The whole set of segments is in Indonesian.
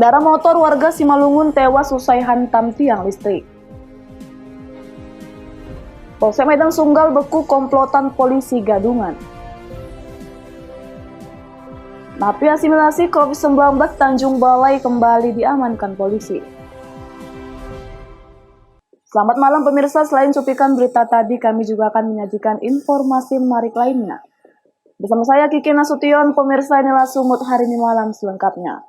Pengendara motor warga Simalungun tewas usai hantam tiang listrik. Polsek Medan Sunggal beku komplotan polisi gadungan. Napi asimilasi COVID-19 Tanjung Balai kembali diamankan polisi. Selamat malam pemirsa, selain cuplikan berita tadi, kami juga akan menyajikan informasi menarik lainnya. Bersama saya Kiki Nasution, pemirsa, inilah Sumut hari ini malam selengkapnya.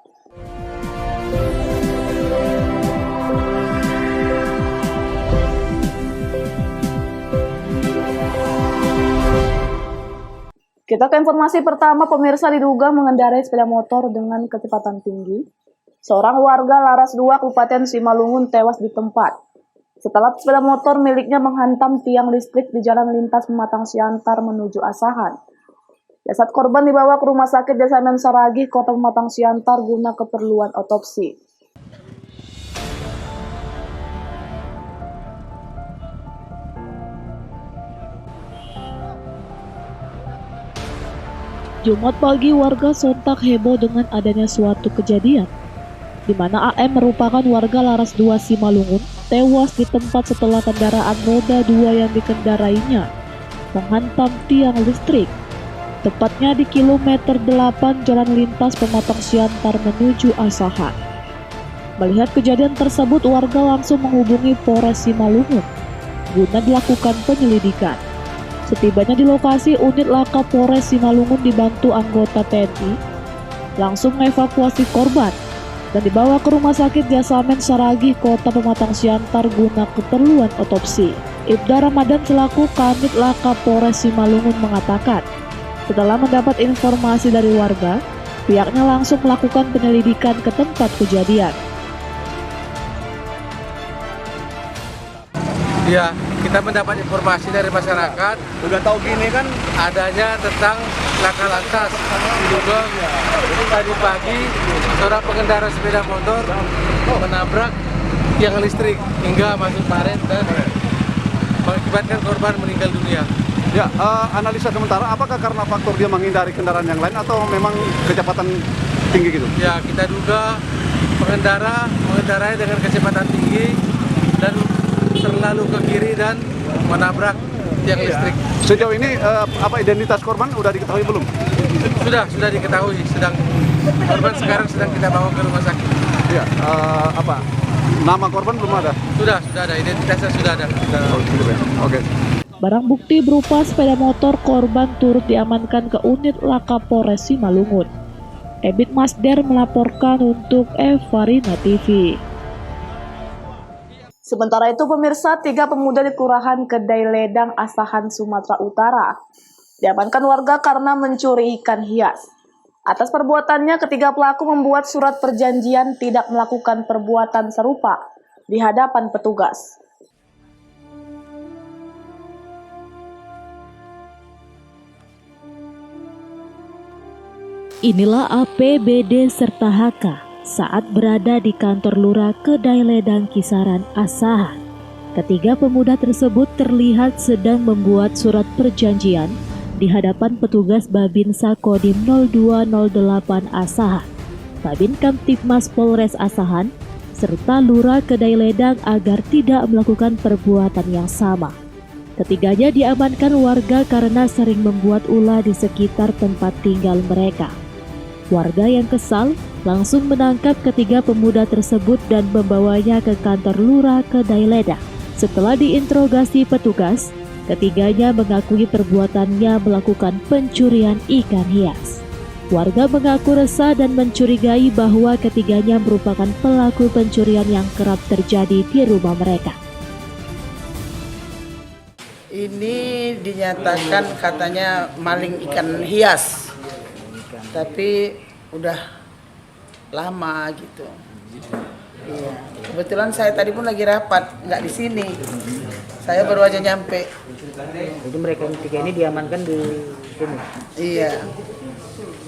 Kita ke informasi pertama, pemirsa, diduga mengendarai sepeda motor dengan kecepatan tinggi. Seorang warga Laras 2 Kabupaten Simalungun tewas di tempat setelah sepeda motor miliknya menghantam tiang listrik di jalan lintas Pematang Siantar menuju Asahan. Jasad korban dibawa ke Rumah Sakit Desa Mensaragih, Kota Pematang Siantar guna keperluan otopsi. Jumat pagi, warga sontak heboh dengan adanya suatu kejadian di mana AM merupakan warga Laras 2 Simalungun tewas di tempat setelah kendaraan roda 2 yang dikendarainya menghantam tiang listrik, tepatnya di kilometer 8 jalan lintas Pematang Siantar menuju Asahan. Melihat kejadian tersebut, warga langsung menghubungi Polres Simalungun guna dilakukan penyelidikan. Setibanya di lokasi, unit laka Polres Simalungun dibantu anggota TNI langsung mengevakuasi korban dan dibawa ke Rumah Sakit Desa Mensaragih, Kota Pematang Siantar guna keperluan otopsi. Ibda Ramadan selaku Kanit Laka Polres Simalungun mengatakan, setelah mendapat informasi dari warga, pihaknya langsung melakukan penyelidikan ke tempat kejadian. Ya, kita mendapat informasi dari masyarakat. Udah tahu gini kan adanya tentang laka lantas. Diduga tadi pagi seorang pengendara sepeda motor menabrak tiang listrik hingga masuk paret dan mengakibatkan korban meninggal dunia. Ya, analisa sementara apakah karena faktor dia menghindari kendaraan yang lain atau memang kecepatan tinggi gitu? Ya, kita duga mengendarai dengan kecepatan tinggi dan terlalu ke kiri dan menabrak tiang listrik. Sejauh ini apa identitas korban udah diketahui belum? Sudah diketahui. Korban sekarang sedang kita bawa ke rumah sakit. Iya, apa? Nama korban belum ada? Sudah ada, identitasnya sudah ada. Oke. Barang bukti berupa sepeda motor korban turut diamankan ke unit laka Polres Simalungun. Ebit Masder melaporkan untuk Evarina TV. Sementara itu, pemirsa, 3 pemuda di Kelurahan Kedai Ledang, Asahan, Sumatera Utara diamankan warga karena mencuri ikan hias. Atas perbuatannya, ketiga pelaku membuat surat perjanjian tidak melakukan perbuatan serupa di hadapan petugas. Inilah APBD serta HK saat berada di kantor Lurah Kedai Ledang Kisaran, Asahan. Ketiga pemuda tersebut terlihat sedang membuat surat perjanjian di hadapan petugas Babinsa Kodim 0208 Asahan, Babin Kamtibmas Polres Asahan, serta Lurah Kedai Ledang agar tidak melakukan perbuatan yang sama. Ketiganya diamankan warga karena sering membuat ulah di sekitar tempat tinggal mereka. Warga yang kesal langsung menangkap ketiga pemuda tersebut dan membawanya ke kantor Lurah Kedai Ledang. Setelah diinterogasi petugas, ketiganya mengakui perbuatannya melakukan pencurian ikan hias. Warga mengaku resah dan mencurigai bahwa ketiganya merupakan pelaku pencurian yang kerap terjadi di rumah mereka. Ini dinyatakan katanya maling ikan hias, tapi udah lama gitu. Iya. Kebetulan saya tadi pun lagi rapat, nggak di sini. Saya baru aja nyampe. Jadi mereka tiga ini diamankan di sini. Iya.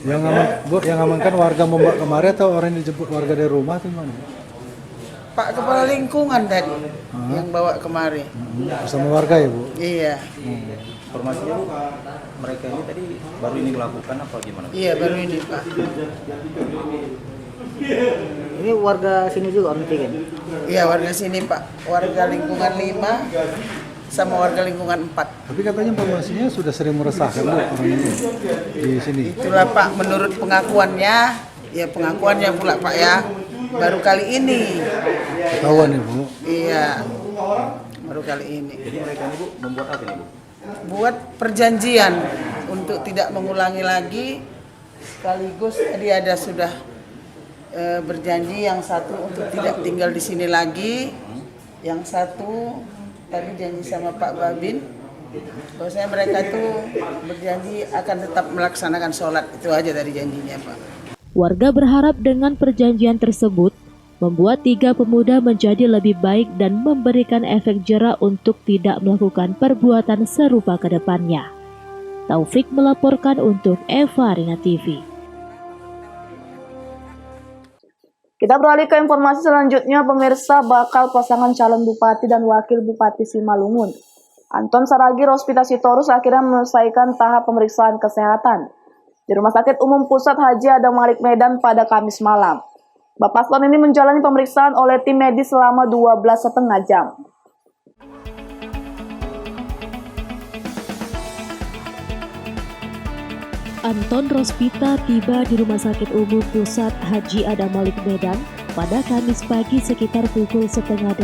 Yang amankan warga membawa kemari atau orang yang dijemput warga dari rumah atau gimana? Pak Kepala Lingkungan tadi yang bawa kemari. Bersama warga ya, Bu? Iya. Informasinya Bu, mereka ini tadi baru ini melakukan apa gimana? Iya, baru ini Pak. Ini warga sini juga orang tiga nih? Iya, warga sini Pak, warga lingkungan 5 sama warga lingkungan 4. Tapi katanya informasinya sudah sering meresahkan Bu orang ini di sini. Itulah Pak, menurut pengakuannya, ya pengakuannya pula Pak ya, baru kali ini. Ketahuan ya Bu. Iya, baru kali ini. Jadi mereka ini Bu membuat apa ini Bu? Buat perjanjian untuk tidak mengulangi lagi, sekaligus tadi ada sudah berjanji yang satu untuk tidak tinggal di sini lagi, yang satu tadi janji sama Pak Babin bahwasanya mereka itu berjanji akan tetap melaksanakan sholat. Itu aja dari janjinya Pak. Warga berharap dengan perjanjian tersebut membuat 3 pemuda menjadi lebih baik dan memberikan efek jera untuk tidak melakukan perbuatan serupa ke depannya. Taufik melaporkan untuk Eva Rina TV. Kita beralih ke informasi selanjutnya, pemirsa. Bakal pasangan calon bupati dan wakil bupati Simalungun, Anton Saragih Rospita Sitorus, akhirnya menyelesaikan tahap pemeriksaan kesehatan di Rumah Sakit Umum Pusat Haji Adam Malik Medan pada Kamis malam. Bapak paslon ini menjalani pemeriksaan oleh tim medis selama 12,5 jam. Anton Rospita tiba di Rumah Sakit Umum Pusat Haji Adam Malik Medan pada Kamis pagi sekitar pukul 7:30.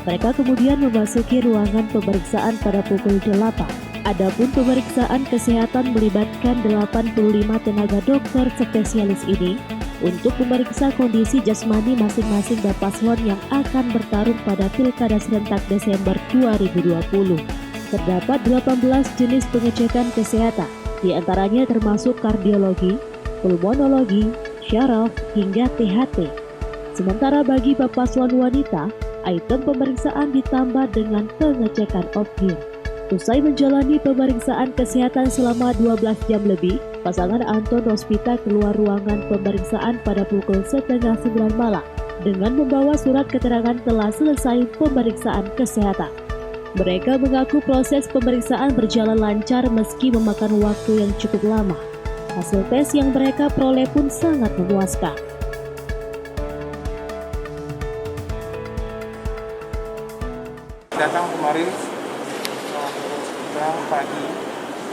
Mereka kemudian memasuki ruangan pemeriksaan pada pukul 8. Adapun pemeriksaan kesehatan melibatkan 85 tenaga dokter spesialis ini untuk memeriksa kondisi jasmani masing-masing paslon yang akan bertarung pada Pilkada serentak Desember 2020. Terdapat 18 jenis pengecekan kesehatan, di antaranya termasuk kardiologi, pulmonologi, syaraf, hingga THT. Sementara bagi paslon wanita, item pemeriksaan ditambah dengan pengecekan opname. Usai menjalani pemeriksaan kesehatan selama 12 jam lebih, pasangan Anton Rospita keluar ruangan pemeriksaan pada pukul 8:30 malam dengan membawa surat keterangan telah selesai pemeriksaan kesehatan. Mereka mengaku proses pemeriksaan berjalan lancar meski memakan waktu yang cukup lama. Hasil tes yang mereka peroleh pun sangat memuaskan. Datang kemarin kita pagi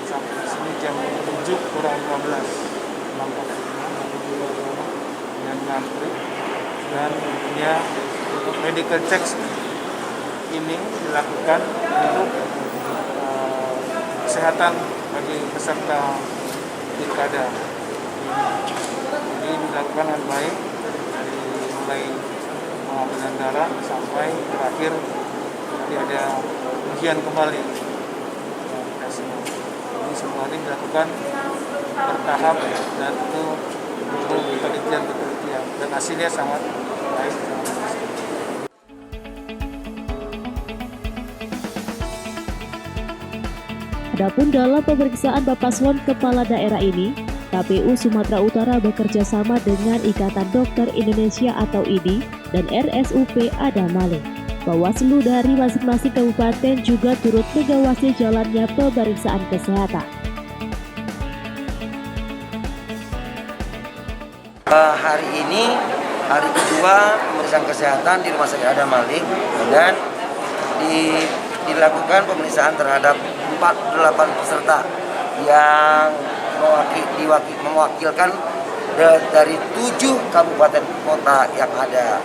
sampai sini jam 7 kurang 15 nampak dengan ngantri, dan tentunya medical check ini dilakukan untuk kesehatan bagi peserta pilkada. Jadi dilakukan dengan baik dari mulai pengambilan darah sampai terakhir nanti ada ujian kembali. Ini semua ini dilakukan bertahap dan itu butuh penelitian dan hasilnya sangat baik. Adapun dalam pemeriksaan paslon kepala daerah ini, KPU Sumatera Utara bekerja sama dengan Ikatan Dokter Indonesia atau IDI dan RSUP Adam Malik. Bawaslu dari masing-masing kabupaten juga turut mengawasi jalannya pemeriksaan kesehatan. Hari ini hari kedua pemeriksaan kesehatan di Rumah Sakit Adam Malik dan dilakukan pemeriksaan terhadap 48 peserta yang mewakilkan dari 7 kabupaten kota yang ada.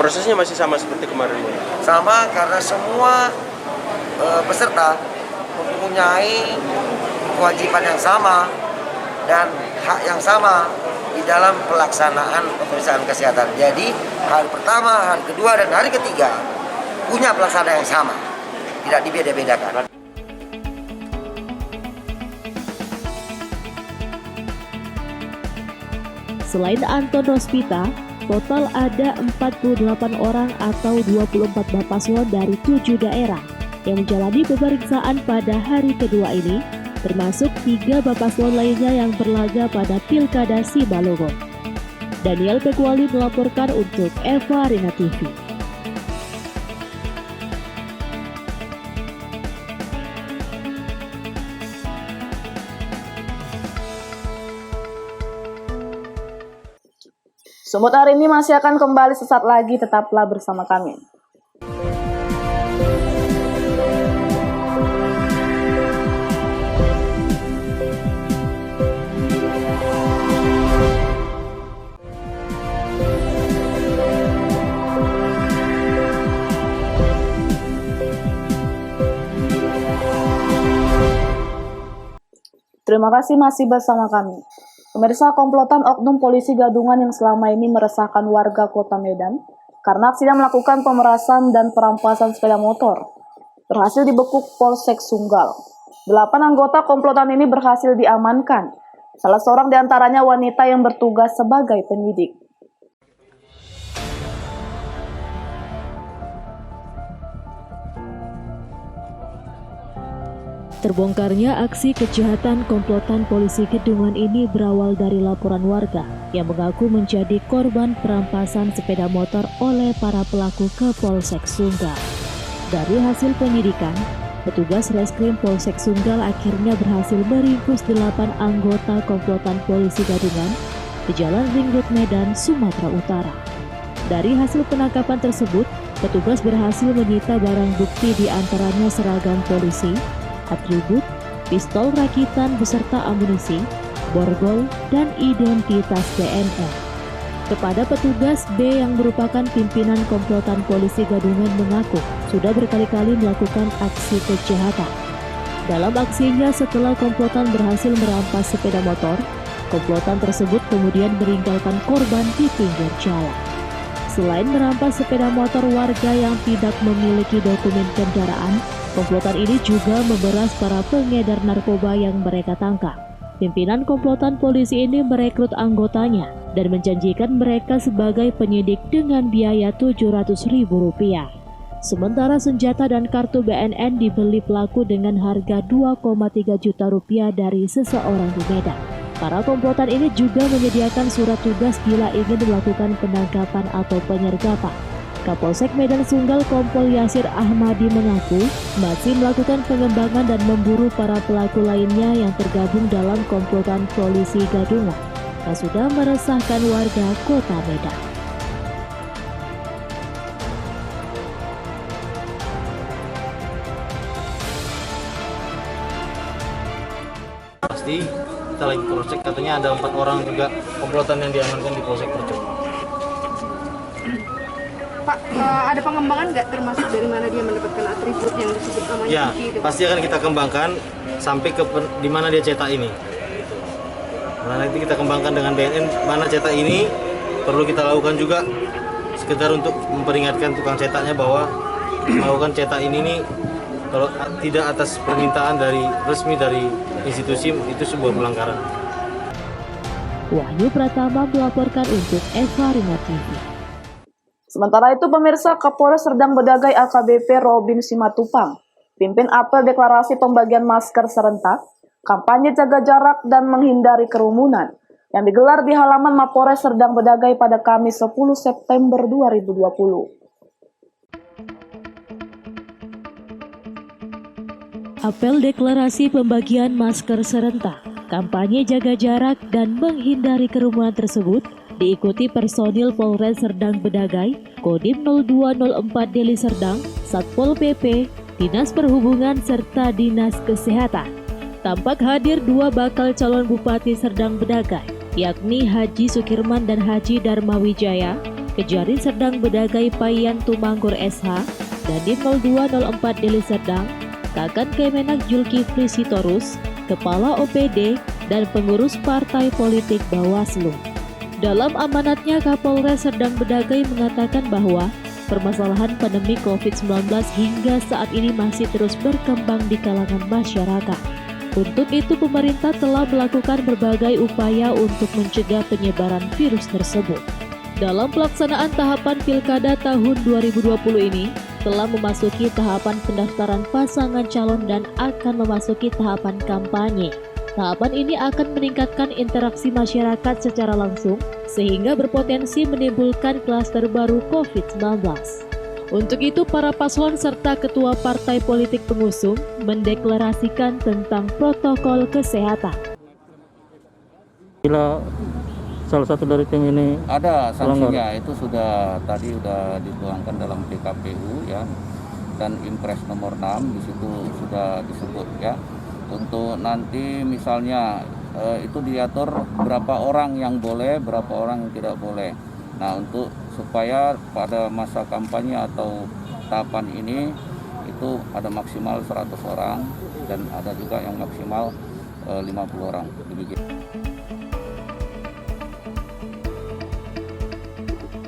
Prosesnya masih sama seperti kemarin? Sama, karena semua peserta mempunyai kewajiban yang sama dan hak yang sama di dalam pelaksanaan pemeriksaan kesehatan. Jadi hari pertama, hari kedua, dan hari ketiga punya pelaksanaan yang sama, tidak dibeda-bedakan. Selain Anton Rospita, total ada 48 orang atau 24 paslon dari 7 daerah yang menjalani pemeriksaan pada hari kedua ini, termasuk 3 paslon lainnya yang berlaga pada Pilkada Simalungun. Daniel Pekwali melaporkan untuk Eva Rina TV. Sumut hari ini masih akan kembali sesaat lagi, tetaplah bersama kami. Terima kasih masih bersama kami. Pemirsa, komplotan oknum polisi gadungan yang selama ini meresahkan warga Kota Medan karena aksinya melakukan pemerasan dan perampasan sepeda motor berhasil dibekuk Polsek Sunggal. 8 anggota komplotan ini berhasil diamankan. Salah seorang diantaranya wanita yang bertugas sebagai penyidik. Terbongkarnya aksi kejahatan komplotan polisi gadungan ini berawal dari laporan warga yang mengaku menjadi korban perampasan sepeda motor oleh para pelaku ke Polsek Sunggal. Dari hasil penyidikan, petugas reskrim Polsek Sunggal akhirnya berhasil meringkus 8 anggota komplotan polisi gadungan di Jalan Ring Road Medan, Sumatera Utara. Dari hasil penangkapan tersebut, petugas berhasil menyita barang bukti di antaranya seragam polisi, atribut, pistol rakitan beserta amunisi, borgol, dan identitas DNR. Kepada petugas, B yang merupakan pimpinan komplotan polisi gadungan mengaku sudah berkali-kali melakukan aksi kejahatan. Dalam aksinya setelah komplotan berhasil merampas sepeda motor, komplotan tersebut kemudian meninggalkan korban di pinggir jalan. Selain merampas sepeda motor warga yang tidak memiliki dokumen kendaraan, komplotan ini juga memeras para pengedar narkoba yang mereka tangkap. Pimpinan komplotan polisi ini merekrut anggotanya dan menjanjikan mereka sebagai penyidik dengan biaya Rp700.000. Sementara senjata dan kartu BNN dibeli pelaku dengan harga Rp2,3 juta dari seseorang di Medan. Para komplotan ini juga menyediakan surat tugas bila ingin melakukan penangkapan atau penyergapan. Kapolsek Medan Sunggal Kompol Yasir Ahmadi mengaku masih melakukan pengembangan dan memburu para pelaku lainnya yang tergabung dalam komplotan polisi gadungan yang sudah meresahkan warga Kota Medan. Pasti kita lagi proses, katanya ada 4 orang juga komplotan yang diamankan di Polsek Percuk. Pak, ada pengembangan nggak termasuk dari mana dia mendapatkan atribut yang disebut namanya? Ya, pasti akan kita kembangkan sampai ke di mana dia cetak ini. Nah, nanti kita kembangkan dengan BNN mana cetak ini, perlu kita lakukan juga sekedar untuk memperingatkan tukang cetaknya bahwa melakukan cetak ini nih, kalau tidak atas permintaan dari resmi dari institusi itu sebuah pelanggaran. Wahyu Pratama melaporkan untuk Eva Rima TV. Sementara itu, pemirsa, Kapolres Serdang Bedagai AKBP Robin Simatupang pimpin apel deklarasi pembagian masker serentak, kampanye jaga jarak dan menghindari kerumunan yang digelar di halaman Mapores Serdang Bedagai pada Kamis 10 September 2020. Apel deklarasi pembagian masker serentak, kampanye jaga jarak dan menghindari kerumunan tersebut diikuti personil Polres Serdang Bedagai, Kodim 0204 Deli Serdang, Satpol PP, Dinas Perhubungan serta Dinas Kesehatan. Tampak hadir 2 bakal calon Bupati Serdang Bedagai, yakni Haji Sukirman dan Haji Dharma Wijaya, Kejari Serdang Bedagai Payan Tumanggur SH, Dandim 0204 Deli Serdang, Kakan Kemenak Julkifli Sitorus, Kepala OPD, dan pengurus partai politik Bawaslu. Dalam amanatnya, Kapolres Serdang Bedagai mengatakan bahwa permasalahan pandemi COVID-19 hingga saat ini masih terus berkembang di kalangan masyarakat. Untuk itu, pemerintah telah melakukan berbagai upaya untuk mencegah penyebaran virus tersebut. Dalam pelaksanaan tahapan Pilkada tahun 2020 ini, telah memasuki tahapan pendaftaran pasangan calon dan akan memasuki tahapan kampanye. Tahapan ini akan meningkatkan interaksi masyarakat secara langsung sehingga berpotensi menimbulkan klaster baru COVID-19. Untuk itu, para paslon serta ketua partai politik pengusung mendeklarasikan tentang protokol kesehatan. Bila salah satu dari tim ini? Ada melanggar? sanksinya, itu sudah dituangkan dalam PKPU ya, dan Impres nomor 6 di situ sudah disebut ya. Untuk nanti misalnya itu diatur berapa orang yang boleh, berapa orang yang tidak boleh. Nah, untuk supaya pada masa kampanye atau tahapan ini itu ada maksimal 100 orang dan ada juga yang maksimal 50 orang. Demikian.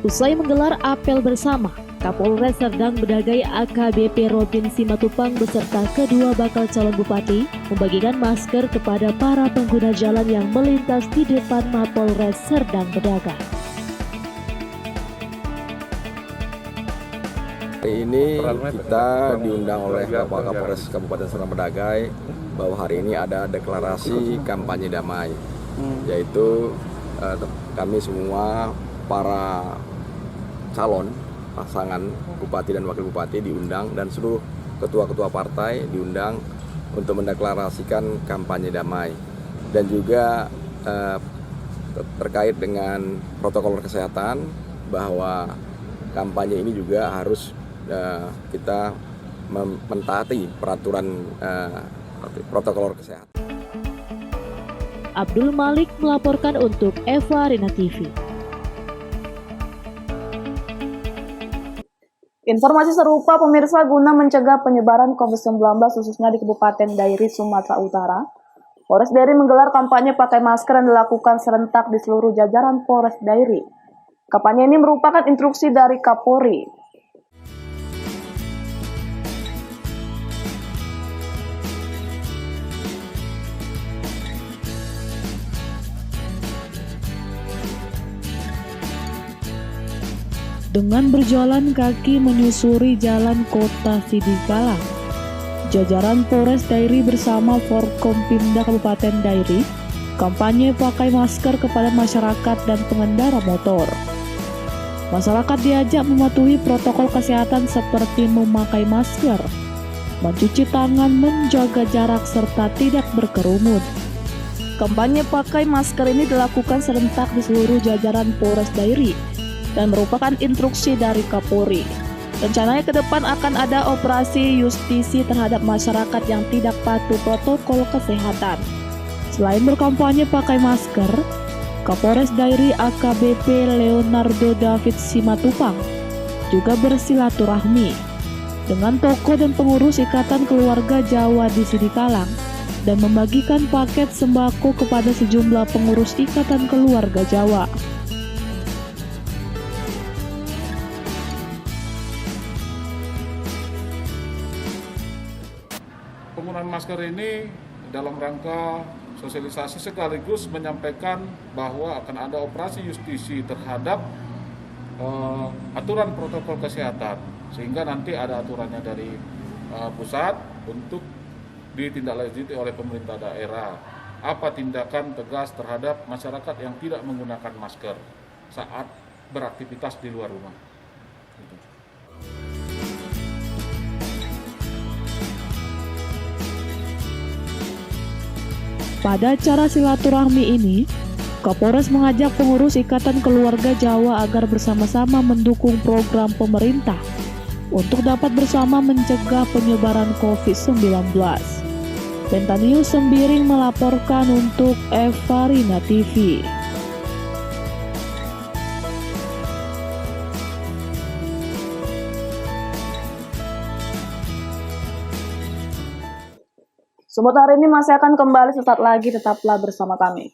Usai menggelar apel bersama, Kapolres Serdang Bedagai AKBP Robin Simatupang beserta kedua bakal calon bupati membagikan masker kepada para pengguna jalan yang melintas di depan Mapolres Serdang Bedagai. Hari ini kita diundang oleh Bapak Kapolres Kabupaten Serdang Bedagai bahwa hari ini ada deklarasi kampanye damai, yaitu kami semua para calon pasangan bupati dan wakil bupati diundang dan seluruh ketua-ketua partai diundang untuk mendeklarasikan kampanye damai dan juga terkait dengan protokol kesehatan bahwa kampanye ini juga harus kita mentaati peraturan protokol kesehatan. Abdul Malik melaporkan untuk Eva Rina TV. Informasi serupa pemirsa guna mencegah penyebaran COVID-19 khususnya di Kabupaten Dairi, Sumatera Utara. Polres Dairi menggelar kampanye pakai masker yang dilakukan serentak di seluruh jajaran Polres Dairi. Kampanye ini merupakan instruksi dari Kapolri. Dengan berjalan kaki menyusuri jalan kota Sidikalang, jajaran Polres Dairi bersama Forkompimda Kabupaten Dairi kampanye pakai masker kepada masyarakat dan pengendara motor. Masyarakat diajak mematuhi protokol kesehatan seperti memakai masker, mencuci tangan, menjaga jarak, serta tidak berkerumun. Kampanye pakai masker ini dilakukan serentak di seluruh jajaran Polres Dairi dan merupakan instruksi dari Kapolri. Rencananya ke depan akan ada operasi justisi terhadap masyarakat yang tidak patuh protokol kesehatan. Selain berkampanye pakai masker, Kapolres Dairi AKBP Leonardo David Simatupang juga bersilaturahmi dengan tokoh dan pengurus Ikatan Keluarga Jawa di Sidikalang dan membagikan paket sembako kepada sejumlah pengurus Ikatan Keluarga Jawa. Penggunaan masker ini dalam rangka sosialisasi sekaligus menyampaikan bahwa akan ada operasi justisi terhadap aturan protokol kesehatan, sehingga nanti ada aturannya dari pusat untuk ditindaklanjuti oleh pemerintah daerah. Apa tindakan tegas terhadap masyarakat yang tidak menggunakan masker saat beraktivitas di luar rumah. Pada acara silaturahmi ini, Kapolres mengajak pengurus Ikatan Keluarga Jawa agar bersama-sama mendukung program pemerintah untuk dapat bersama mencegah penyebaran COVID-19. Pentanius Sembiring melaporkan untuk Eva Rina TV. Sobat hari ini masih akan kembali sesaat lagi, tetaplah bersama kami.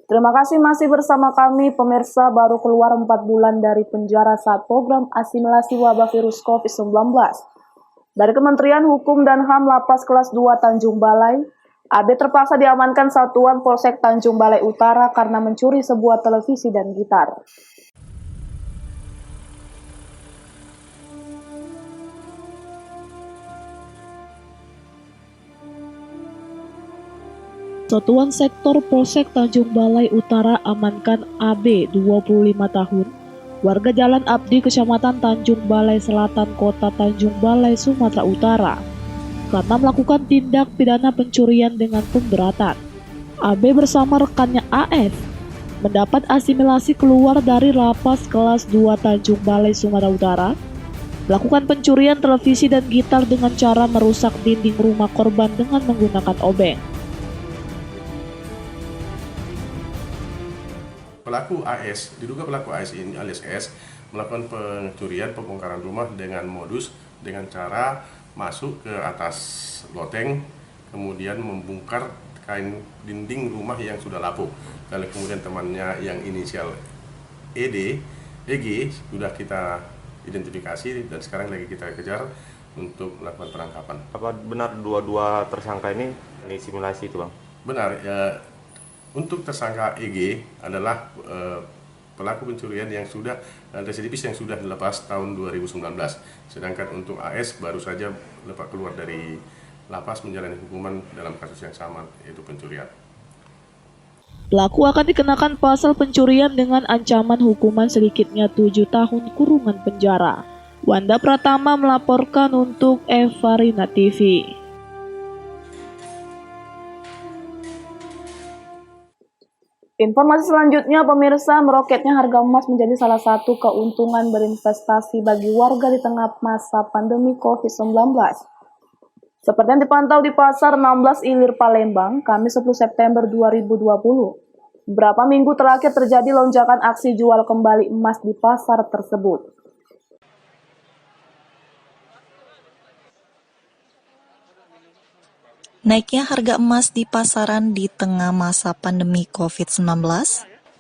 Terima kasih masih bersama kami, pemirsa. Baru keluar 4 bulan dari penjara saat program asimilasi wabah virus COVID-19. Dari Kementerian Hukum dan HAM Lapas Kelas 2 Tanjung Balai, AB terpaksa diamankan Satuan Polsek Tanjung Balai Utara karena mencuri sebuah televisi dan gitar. Satuan Sektor Polsek Tanjung Balai Utara amankan AB 25 tahun, warga Jalan Abdi, Kecamatan Tanjung Balai Selatan, Kota Tanjung Balai, Sumatera Utara, karena melakukan tindak pidana pencurian dengan pemberatan. AB bersama rekannya AF mendapat asimilasi keluar dari lapas kelas 2 Tanjung Balai, Sumatera Utara, melakukan pencurian televisi dan gitar dengan cara merusak dinding rumah korban dengan menggunakan obeng. Diduga pelaku AS ini alias S melakukan pencurian pembongkaran rumah dengan modus dengan cara masuk ke atas loteng, kemudian membongkar kain dinding rumah yang sudah lapuk. Lalu kemudian temannya yang inisial EG sudah kita identifikasi dan sekarang lagi kita kejar untuk melakukan penangkapan. Apa benar dua tersangka ini simulasi itu, Bang? Benar, ya. Untuk tersangka EG adalah pelaku pencurian yang sudah residivis yang sudah dilepas tahun 2019. Sedangkan untuk AS baru saja keluar dari lapas menjalani hukuman dalam kasus yang sama, yaitu pencurian. Pelaku akan dikenakan pasal pencurian dengan ancaman hukuman sedikitnya 7 tahun kurungan penjara. Wanda Pratama melaporkan untuk Evarina TV. Informasi selanjutnya, pemirsa, meroketnya harga emas menjadi salah satu keuntungan berinvestasi bagi warga di tengah masa pandemi COVID-19. Seperti yang dipantau di Pasar 16 Ilir Palembang, Kamis 10 September 2020. Beberapa minggu terakhir terjadi lonjakan aksi jual kembali emas di pasar tersebut. Naiknya harga emas di pasaran di tengah masa pandemi COVID-19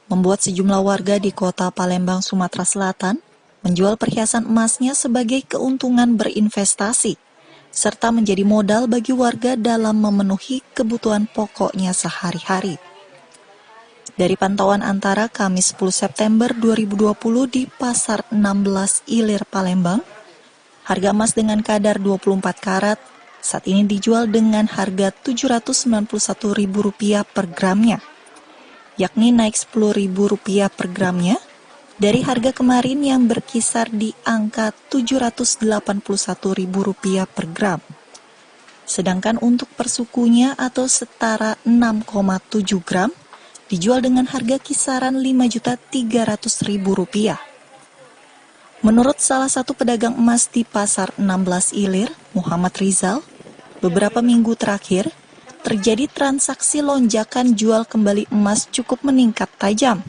membuat sejumlah warga di kota Palembang, Sumatera Selatan menjual perhiasan emasnya sebagai keuntungan berinvestasi, serta menjadi modal bagi warga dalam memenuhi kebutuhan pokoknya sehari-hari. Dari pantauan antara Kamis 10 September 2020 di Pasar 16 Ilir Palembang, harga emas dengan kadar 24 karat saat ini dijual dengan harga Rp791.000 per gramnya, yakni naik Rp10.000 per gramnya dari harga kemarin yang berkisar di angka Rp781.000 per gram. Sedangkan untuk persukunya atau setara 6,7 gram dijual dengan harga kisaran Rp5.300.000. Menurut salah satu pedagang emas di Pasar 16 Ilir, Muhammad Rizal, beberapa minggu terakhir terjadi transaksi lonjakan jual kembali emas cukup meningkat tajam,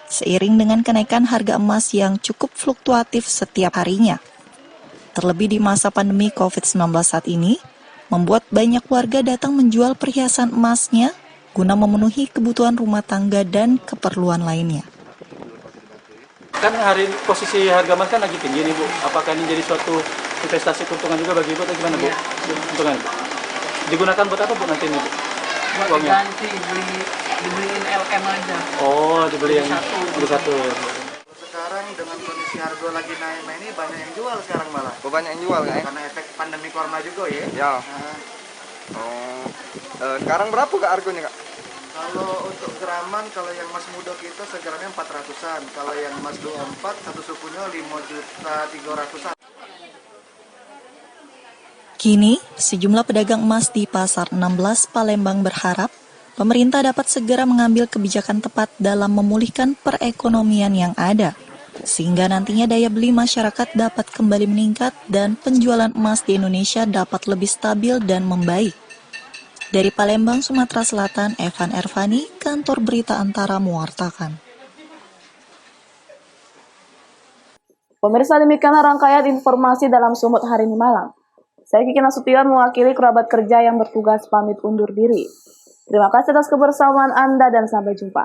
seiring dengan kenaikan harga emas yang cukup fluktuatif setiap harinya. Terlebih di masa pandemi COVID-19 saat ini, membuat banyak warga datang menjual perhiasan emasnya guna memenuhi kebutuhan rumah tangga dan keperluan lainnya. Kan hari posisi harga emas kan lagi tinggi nih Bu, apakah ini jadi suatu investasi keuntungan juga bagi Ibu atau gimana Bu? Keuntungan digunakan buat apa Bu nanti ini Bu? Buat ganti, dibeliin LM aja. Oh, dibeli yang beli satu. Sekarang dengan kondisi harga lagi naik ini banyak yang jual sekarang malah. Oh, banyak yang jual kan? Karena efek pandemi corona juga ya. Ya. Sekarang berapa Kak harganya Kak? Kalau untuk geraman, kalau yang emas muda kita segramnya 400-an. Kalau yang emas 24, satu sukunya 5.300.000. Kini, sejumlah pedagang emas di Pasar 16 Palembang berharap pemerintah dapat segera mengambil kebijakan tepat dalam memulihkan perekonomian yang ada, sehingga nantinya daya beli masyarakat dapat kembali meningkat dan penjualan emas di Indonesia dapat lebih stabil dan membaik. Dari Palembang, Sumatera Selatan, Evan Ervani, Kantor Berita Antara mewartakan. Pemirsa, demikianlah rangkaian informasi dalam Sumut hari ini malam. Saya Kiki Nasution mewakili kerabat kerja yang bertugas pamit undur diri. Terima kasih atas kebersamaan Anda dan sampai jumpa.